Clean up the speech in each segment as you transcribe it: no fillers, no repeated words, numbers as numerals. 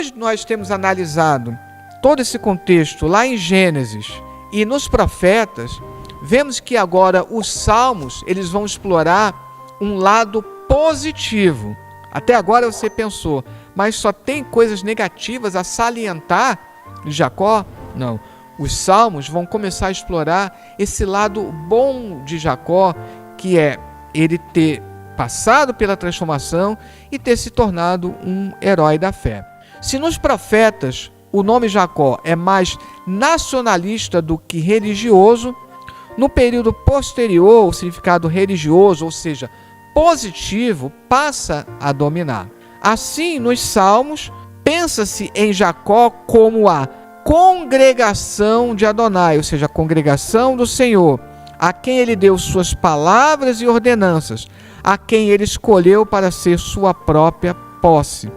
depois de nós termos analisado todo esse contexto lá em Gênesis e nos profetas, vemos que agora os salmos, eles vão explorar um lado positivo. Até agora você pensou, mas só tem coisas negativas a salientar de Jacó? Não. Os salmos vão começar a explorar esse lado bom de Jacó, que é ele ter passado pela transformação e ter se tornado um herói da fé. Se nos profetas o nome Jacó é mais nacionalista do que religioso, no período posterior o significado religioso, ou seja, positivo, passa a dominar. Assim, nos Salmos, pensa-se em Jacó como a congregação de Adonai, ou seja, a congregação do Senhor, a quem ele deu suas palavras e ordenanças, a quem ele escolheu para ser sua própria posse.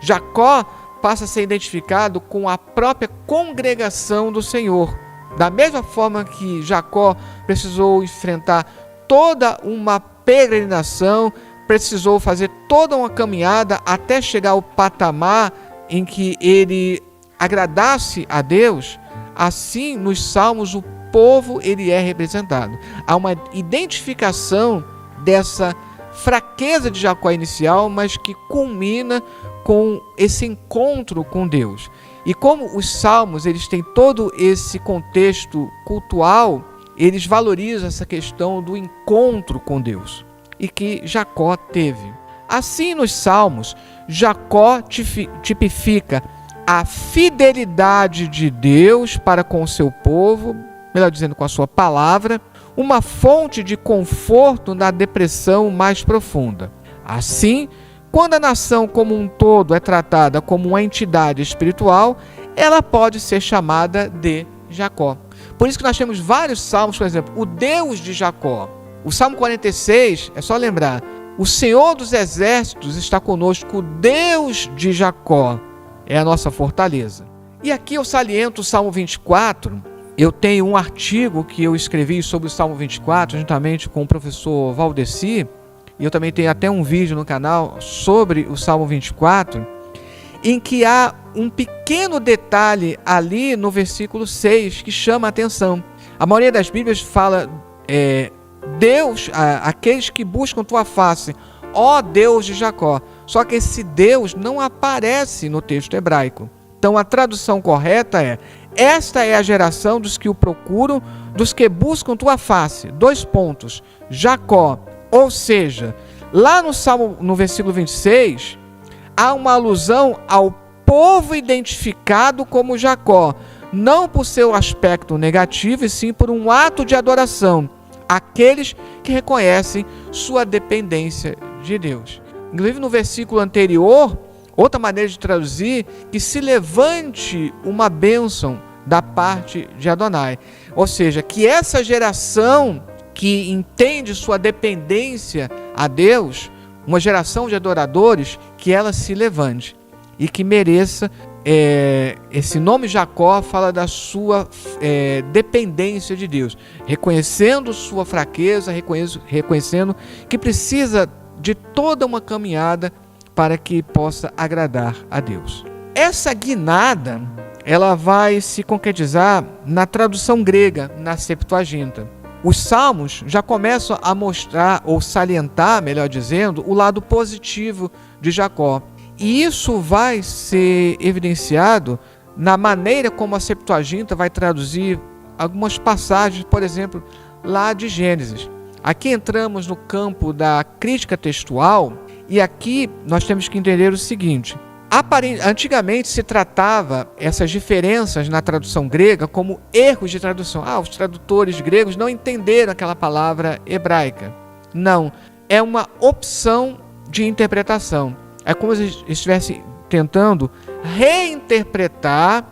Jacó passa a ser identificado com a própria congregação do Senhor. Da mesma forma que Jacó precisou enfrentar toda uma peregrinação, precisou fazer toda uma caminhada até chegar ao patamar em que ele agradasse a Deus, assim nos Salmos o povo ele é representado. Há uma identificação dessa fraqueza de Jacó inicial, mas que culmina com esse encontro com Deus. E como os Salmos eles têm todo esse contexto cultual, eles valorizam essa questão do encontro com Deus, e que Jacó teve. Assim, nos Salmos, Jacó tipifica a fidelidade de Deus para com o seu povo, melhor dizendo, com a sua palavra, uma fonte de conforto na depressão mais profunda. Assim, quando a nação como um todo é tratada como uma entidade espiritual, ela pode ser chamada de Jacó. Por isso que nós temos vários salmos, por exemplo, o Deus de Jacó. O Salmo 46, é só lembrar, o Senhor dos Exércitos está conosco, o Deus de Jacó é a nossa fortaleza. E aqui eu saliento o Salmo 24, eu tenho um artigo que eu escrevi sobre o Salmo 24, juntamente com o professor Valdeci, e eu também tenho até um vídeo no canal sobre o Salmo 24, em que há um pequeno detalhe ali no versículo 6 que chama a atenção. A maioria das Bíblias fala Deus, aqueles que buscam tua face, ó Deus de Jacó. Só que esse Deus não aparece no texto hebraico. Então a tradução correta é: esta é a geração dos que o procuram, dos que buscam tua face. Jacó. Ou seja, lá no Salmo, no versículo 26, há uma alusão ao povo identificado como Jacó, não por seu aspecto negativo, e sim por um ato de adoração, aqueles que reconhecem sua dependência de Deus. Inclusive no versículo anterior, outra maneira de traduzir, que se levante uma bênção da parte de Adonai. Ou seja, que essa geração que entende sua dependência a Deus, uma geração de adoradores, que ela se levante e que mereça, esse nome Jacó fala da sua dependência de Deus, reconhecendo sua fraqueza, reconhecendo que precisa de toda uma caminhada para que possa agradar a Deus. Essa guinada, ela vai se concretizar na tradução grega, na Septuaginta. Os Salmos já começam a mostrar, ou salientar, melhor dizendo, o lado positivo de Jacó. E isso vai ser evidenciado na maneira como a Septuaginta vai traduzir algumas passagens, por exemplo, lá de Gênesis. Aqui entramos no campo da crítica textual, e aqui nós temos que entender o seguinte: antigamente se tratava essas diferenças na tradução grega como erros de tradução. Os tradutores gregos não entenderam aquela palavra hebraica. Não, é uma opção de interpretação. É como se estivesse tentando reinterpretar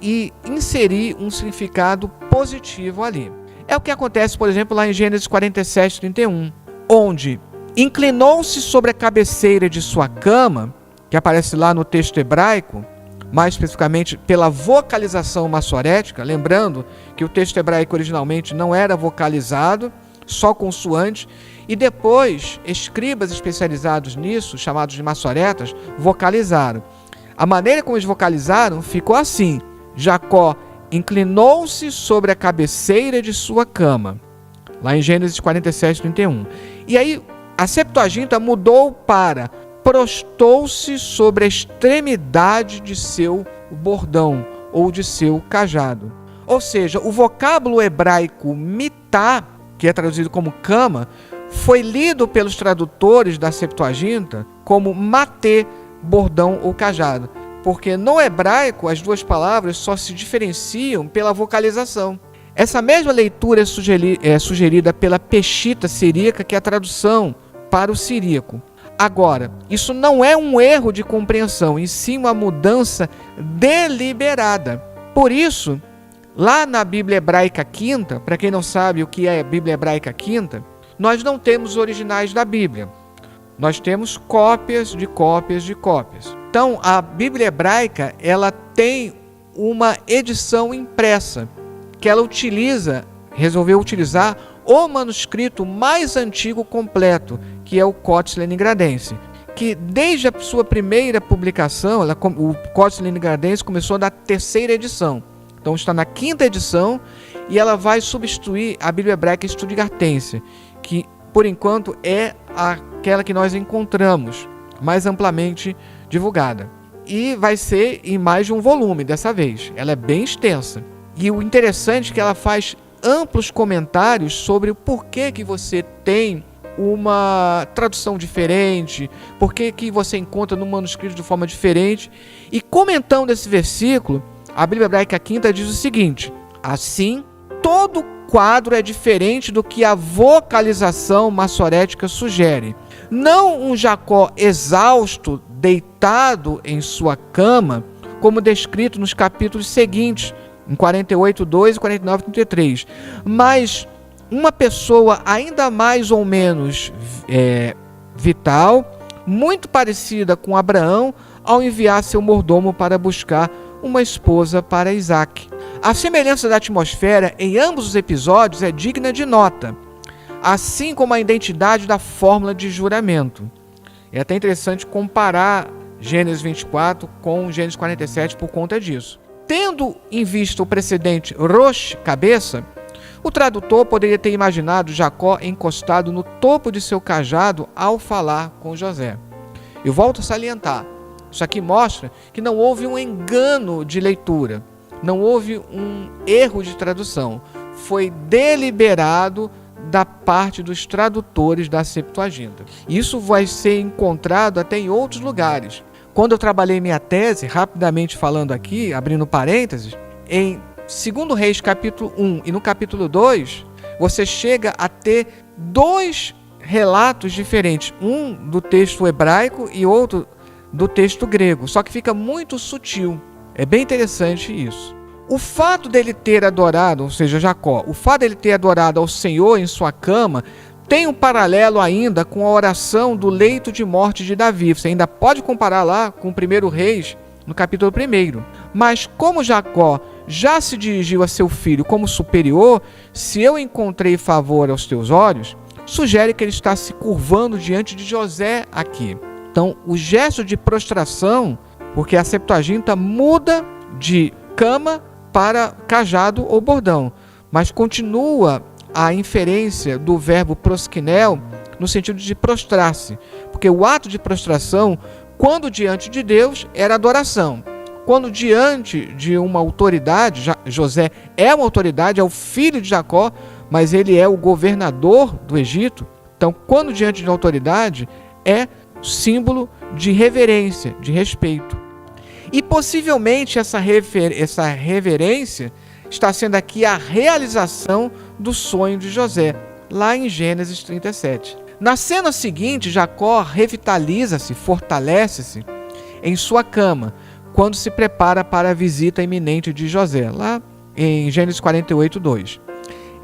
e inserir um significado positivo ali. É o que acontece, por exemplo, lá em Gênesis 47, 31, onde inclinou-se sobre a cabeceira de sua cama, que aparece lá no texto hebraico, mais especificamente pela vocalização massorética, lembrando que o texto hebraico originalmente não era vocalizado, só consoante, e depois escribas especializados nisso, chamados de massoretas, vocalizaram. A maneira como eles vocalizaram ficou assim: Jacó inclinou-se sobre a cabeceira de sua cama, lá em Gênesis 47, 31. E aí a Septuaginta mudou para prostou-se sobre a extremidade de seu bordão ou de seu cajado. Ou seja, o vocábulo hebraico mitá, que é traduzido como cama, foi lido pelos tradutores da Septuaginta como matê, bordão ou cajado, porque no hebraico as duas palavras só se diferenciam pela vocalização. Essa mesma leitura é sugerida pela Peshitta siríaca, que é a tradução para o siríaco. Agora, isso não é um erro de compreensão, em si uma mudança deliberada. Por isso, lá na Bíblia Hebraica Quinta, para quem não sabe o que é a Bíblia Hebraica Quinta, nós não temos originais da Bíblia. Nós temos cópias de cópias de cópias. Então, a Bíblia Hebraica, ela tem uma edição impressa, que ela resolveu utilizar o manuscrito mais antigo completo, que é o Códice Leningradense, que desde a sua primeira publicação, o Códice Leningradense começou na 3ª edição. Então está na 5ª edição e ela vai substituir a Bíblia Hebraica Stuttgartense, que por enquanto é aquela que nós encontramos mais amplamente divulgada. E vai ser em mais de um volume dessa vez. Ela é bem extensa. E o interessante é que ela faz amplos comentários sobre o porquê que você tem uma tradução diferente, porquê que você encontra no manuscrito de forma diferente. E comentando esse versículo, a Bíblia Hebraica Quinta diz o seguinte: assim, todo quadro é diferente do que a vocalização massorética sugere. Não um Jacó exausto, deitado em sua cama, como descrito nos capítulos seguintes, em 48:2 e 49:33, mas uma pessoa ainda mais ou menos vital, muito parecida com Abraão, ao enviar seu mordomo para buscar uma esposa para Isaac. A semelhança da atmosfera em ambos os episódios é digna de nota, assim como a identidade da fórmula de juramento. É até interessante comparar Gênesis 24 com Gênesis 47 por conta disso. Tendo em vista o precedente Rosh, cabeça, o tradutor poderia ter imaginado Jacó encostado no topo de seu cajado ao falar com José. Eu volto a salientar, isso aqui mostra que não houve um engano de leitura, não houve um erro de tradução, foi deliberado da parte dos tradutores da Septuaginta. Isso vai ser encontrado até em outros lugares. Quando eu trabalhei minha tese, rapidamente falando aqui, abrindo parênteses, em 2 Reis capítulo 1 e no capítulo 2, você chega a ter 2 relatos diferentes, um do texto hebraico e outro do texto grego, só que fica muito sutil. É bem interessante isso. O fato dele ter adorado, ou seja, Jacó, o fato dele ter adorado ao Senhor em sua cama, tem um paralelo ainda com a oração do leito de morte de Davi. Você ainda pode comparar lá com o 1 Reis, no capítulo 1. Mas como Jacó já se dirigiu a seu filho como superior, se eu encontrei favor aos teus olhos, sugere que ele está se curvando diante de José aqui. Então, o gesto de prostração, porque a Septuaginta muda de cama para cajado ou bordão, mas continua a inferência do verbo proskinel no sentido de prostrar-se, porque o ato de prostração, quando diante de Deus, era adoração. Quando diante de uma autoridade, José é uma autoridade, é o filho de Jacó, mas ele é o governador do Egito. Então, quando diante de uma autoridade, é símbolo de reverência, de respeito. E possivelmente essa reverência está sendo aqui a realização do sonho de José, lá em Gênesis 37. Na cena seguinte, Jacó revitaliza-se, fortalece-se em sua cama, quando se prepara para a visita iminente de José, lá em Gênesis 48:2.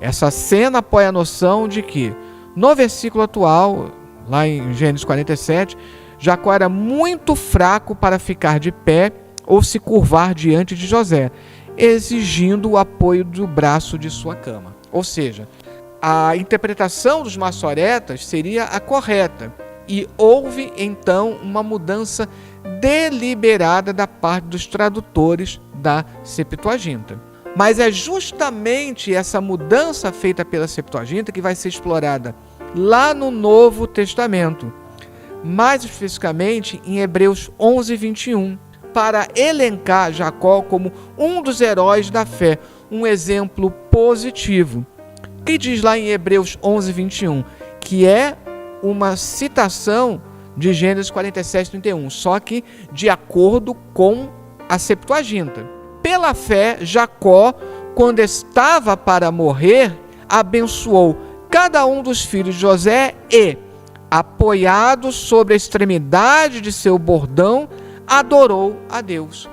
Essa cena apoia a noção de que, no versículo atual, lá em Gênesis 47, Jacó era muito fraco para ficar de pé ou se curvar diante de José, exigindo o apoio do braço de sua cama. Ou seja, a interpretação dos maçoretas seria a correta, e houve então uma mudança deliberada da parte dos tradutores da Septuaginta. Mas é justamente essa mudança feita pela Septuaginta que vai ser explorada lá no Novo Testamento, mais especificamente em Hebreus 11, 21, para elencar Jacó como um dos heróis da fé, um exemplo positivo. Que diz lá em Hebreus 11, 21, que é uma citação de Gênesis 47, 31, só que de acordo com a Septuaginta. Pela fé, Jacó, quando estava para morrer, abençoou cada um dos filhos de José e, apoiado sobre a extremidade de seu bordão, adorou a Deus.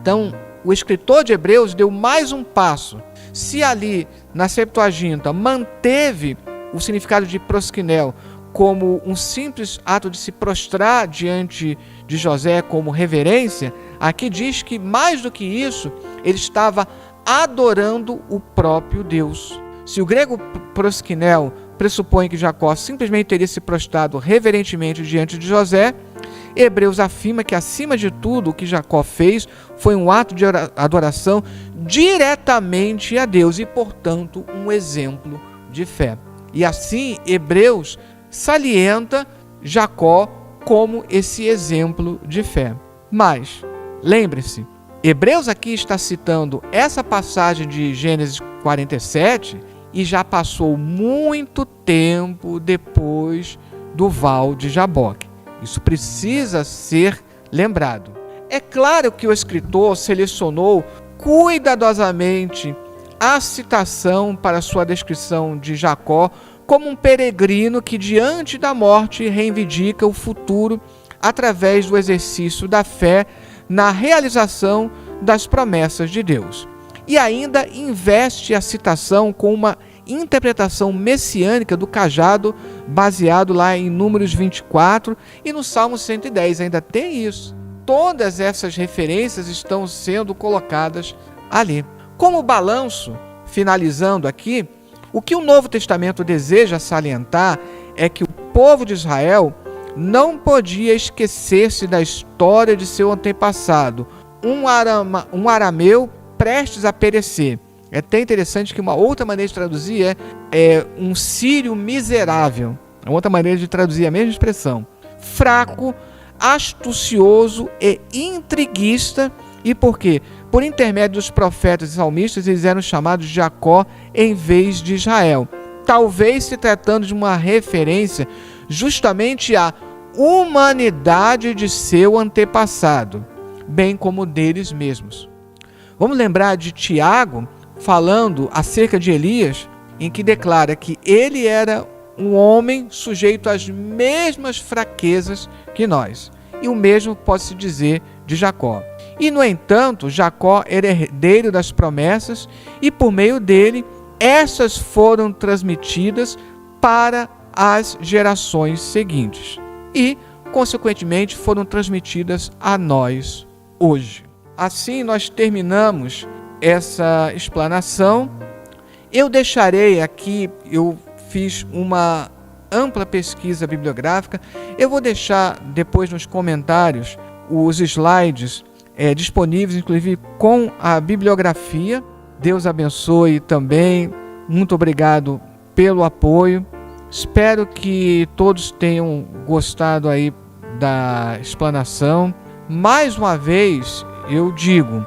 Então, o escritor de Hebreus deu mais um passo. Se ali na Septuaginta manteve o significado de proskinel como um simples ato de se prostrar diante de José como reverência, aqui diz que mais do que isso, ele estava adorando o próprio Deus. Se o grego proskinel pressupõe que Jacó simplesmente teria se prostrado reverentemente diante de José, Hebreus afirma que, acima de tudo, o que Jacó fez foi um ato de adoração diretamente a Deus e, portanto, um exemplo de fé. E assim, Hebreus salienta Jacó como esse exemplo de fé. Mas, lembre-se, Hebreus aqui está citando essa passagem de Gênesis 47 e já passou muito tempo depois do val de Jaboque. Isso precisa ser lembrado. É claro que o escritor selecionou cuidadosamente a citação para sua descrição de Jacó como um peregrino que, diante da morte, reivindica o futuro através do exercício da fé na realização das promessas de Deus. E ainda investe a citação com uma interpretação messiânica do cajado, baseado lá em Números 24 e no Salmo 110, ainda tem isso. Todas essas referências estão sendo colocadas ali. Como balanço, finalizando aqui, o que o Novo Testamento deseja salientar é que o povo de Israel não podia esquecer-se da história de seu antepassado, um arameu prestes a perecer. É até interessante que uma outra maneira de traduzir é um sírio miserável. É outra maneira de traduzir a mesma expressão. Fraco, astucioso e intriguista. E por quê? Por intermédio dos profetas e salmistas, eles eram chamados de Jacó em vez de Israel. Talvez se tratando de uma referência justamente à humanidade de seu antepassado, bem como deles mesmos. Vamos lembrar de Tiago, falando acerca de Elias, em que declara que ele era um homem sujeito às mesmas fraquezas que nós. E o mesmo pode-se dizer de Jacó. E, no entanto, Jacó era herdeiro das promessas e, por meio dele, essas foram transmitidas para as gerações seguintes. E, consequentemente, foram transmitidas a nós hoje. Assim, nós terminamos essa explanação. Eu deixarei aqui, eu fiz uma ampla pesquisa bibliográfica, eu vou deixar depois nos comentários os slides disponíveis, inclusive com a bibliografia. Deus abençoe também, muito obrigado pelo apoio, espero que todos tenham gostado aí da explanação. Mais uma vez, eu digo,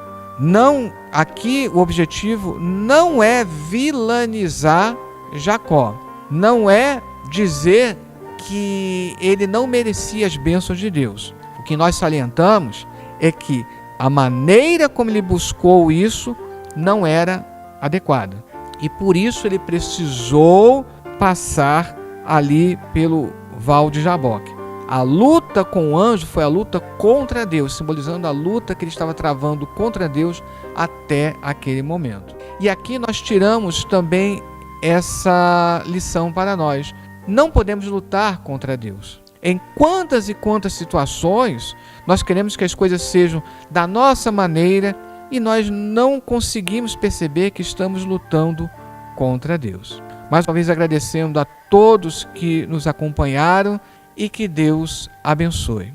aqui o objetivo não é vilanizar Jacó, não é dizer que ele não merecia as bênçãos de Deus. O que nós salientamos é que a maneira como ele buscou isso não era adequada. E por isso ele precisou passar ali pelo val de Jaboque. A luta com o anjo foi a luta contra Deus, simbolizando a luta que ele estava travando contra Deus até aquele momento. E aqui nós tiramos também essa lição para nós. Não podemos lutar contra Deus. Em quantas e quantas situações nós queremos que as coisas sejam da nossa maneira e nós não conseguimos perceber que estamos lutando contra Deus. Mais uma vez agradecendo a todos que nos acompanharam e que Deus abençoe.